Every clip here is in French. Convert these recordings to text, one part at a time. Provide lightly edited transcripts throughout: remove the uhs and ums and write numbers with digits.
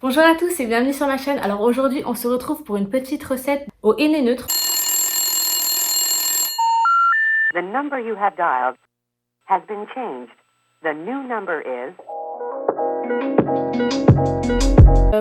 Bonjour à tous et bienvenue sur ma chaîne. Alors aujourd'hui on se retrouve pour une petite recette au henné neutre. The number you have dialed has been changed. The new number is...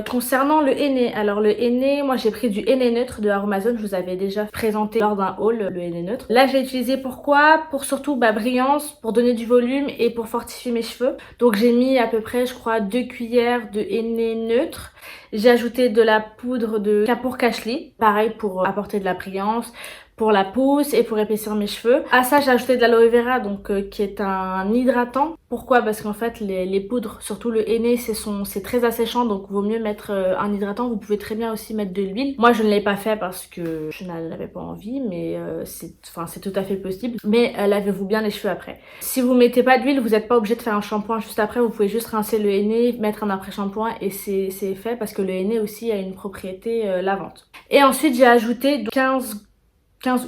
Concernant le henné, alors le henné, moi j'ai pris du henné neutre de Aromazone, je vous avais déjà présenté lors d'un haul le henné neutre. Là j'ai utilisé pourquoi? Pour surtout brillance, pour donner du volume et pour fortifier mes cheveux. Donc j'ai mis à peu près je crois 2 cuillères de henné neutre. J'ai ajouté de la poudre de Kapoor Kashli, pareil pour apporter de la brillance, pour la pousse et pour épaissir mes cheveux. À ça j'ai ajouté de l'aloe vera donc qui est un hydratant. Pourquoi? Parce qu'en fait les poudres, surtout le henné, c'est très asséchant, donc vaut mieux mettre un hydratant. Vous pouvez très bien aussi mettre de l'huile. Moi je ne l'ai pas fait parce que je n'en avais pas envie, mais c'est tout à fait possible. Mais lavez-vous bien les cheveux après. Si vous mettez pas d'huile, vous n'êtes pas obligé de faire un shampoing juste après. Vous pouvez juste rincer le henné, mettre un après-shampoing et c'est fait parce que le henné aussi a une propriété lavante. Et ensuite j'ai ajouté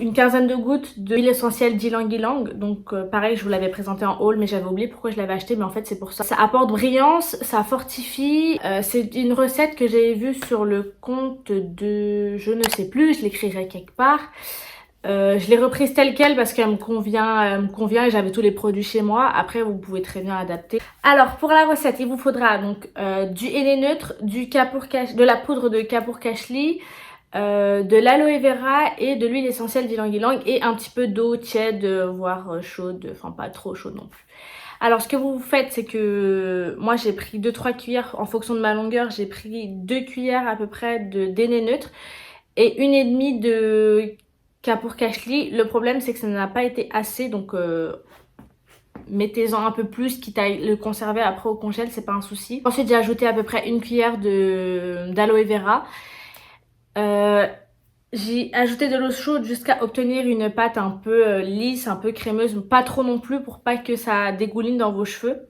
une quinzaine de gouttes d'huile essentielle d'ylang-ylang. Donc pareil, je vous l'avais présenté en haul mais j'avais oublié pourquoi je l'avais acheté, mais en fait c'est pour ça. Ça apporte brillance, ça fortifie. C'est une recette que j'ai vue sur le compte de... je ne sais plus, je l'écrirai quelque part. Je l'ai reprise telle quelle parce qu'elle me convient et j'avais tous les produits chez moi. Après vous pouvez très bien adapter. Alors pour la recette il vous faudra donc du henné neutre, de la poudre de Kapoor Kashli, de l'aloe vera et de l'huile essentielle d'ylang-ylang et un petit peu d'eau tiède, voire chaude, enfin pas trop chaude non plus. Alors ce que vous faites, c'est que moi j'ai pris 2-3 cuillères en fonction de ma longueur, j'ai pris 2 cuillères à peu près d'henné neutre et 1,5 de Kapoor Kashli. Le problème c'est que ça n'a pas été assez, donc mettez-en un peu plus, quitte à le conserver après au congèle, c'est pas un souci. Ensuite j'ai ajouté à peu près 1 cuillère d'aloe vera. J'ai ajouté de l'eau chaude jusqu'à obtenir une pâte un peu lisse, un peu crémeuse, pas trop non plus pour pas que ça dégouline dans vos cheveux.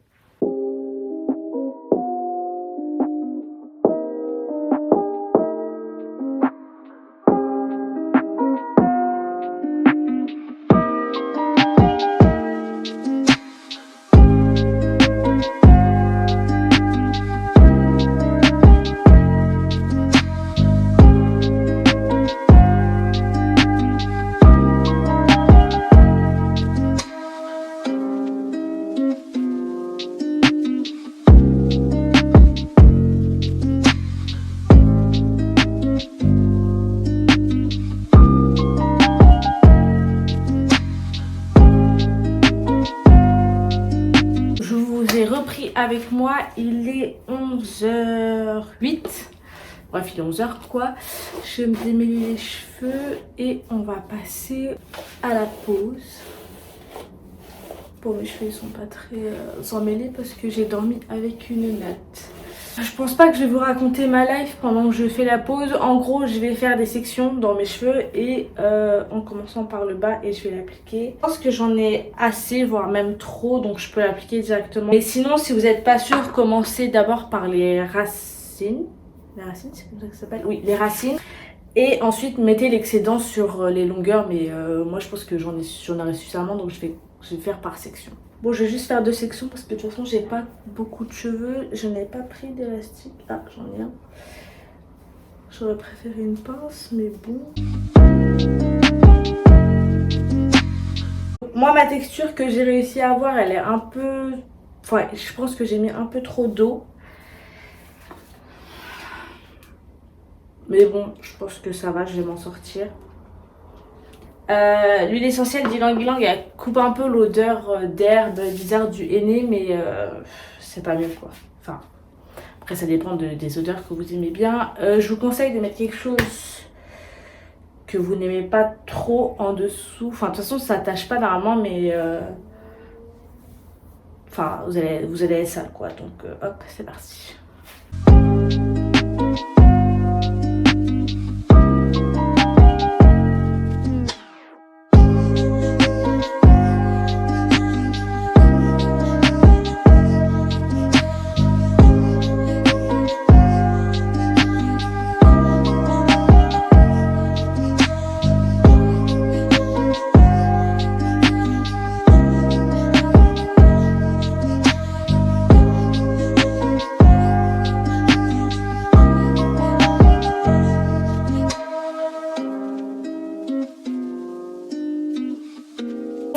Repris avec moi, il est 11h08, bref il est 11h quoi. Je vais me démêler les cheveux et on va passer à la pause. Bon, mes cheveux ils sont pas très emmêlés parce que j'ai dormi avec une natte. Je pense pas que je vais vous raconter ma life pendant que je fais la pause. En gros, je vais faire des sections dans mes cheveux et en commençant par le bas et je vais l'appliquer. Je pense que j'en ai assez, voire même trop, donc je peux l'appliquer directement. Mais sinon, si vous n'êtes pas sûr, commencez d'abord par les racines. Les racines, c'est comme ça que ça s'appelle? Oui, les racines. Et ensuite, mettez l'excédent sur les longueurs. Mais moi, je pense que j'en aurai suffisamment, donc je vais faire par section. Bon, je vais juste faire 2 sections parce que de toute façon, j'ai pas beaucoup de cheveux. Je n'ai pas pris d'élastique. Ah, j'en ai un. J'aurais préféré une pince, mais bon. Moi, ma texture que j'ai réussi à avoir, elle est un peu... Ouais, je pense que j'ai mis un peu trop d'eau. Mais bon, je pense que ça va, je vais m'en sortir. L'huile essentielle d'ylang-ylang, elle coupe un peu l'odeur d'herbe bizarre du henné, mais c'est pas mieux quoi. Enfin, après ça dépend des odeurs que vous aimez bien. Je vous conseille de mettre quelque chose que vous n'aimez pas trop en dessous. Enfin, de toute façon, ça tâche pas normalement, mais enfin, vous allez être sale quoi. Donc, hop, c'est parti.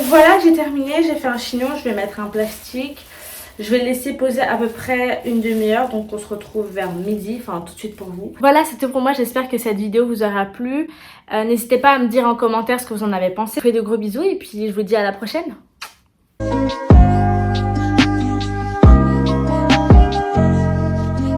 Voilà, j'ai terminé, j'ai fait un chignon, je vais mettre un plastique. Je vais le laisser poser à peu près une demi-heure, donc on se retrouve vers midi, enfin tout de suite pour vous. Voilà, c'était pour moi, j'espère que cette vidéo vous aura plu. N'hésitez pas à me dire en commentaire ce que vous en avez pensé. Je vous fais de gros bisous et puis je vous dis à la prochaine.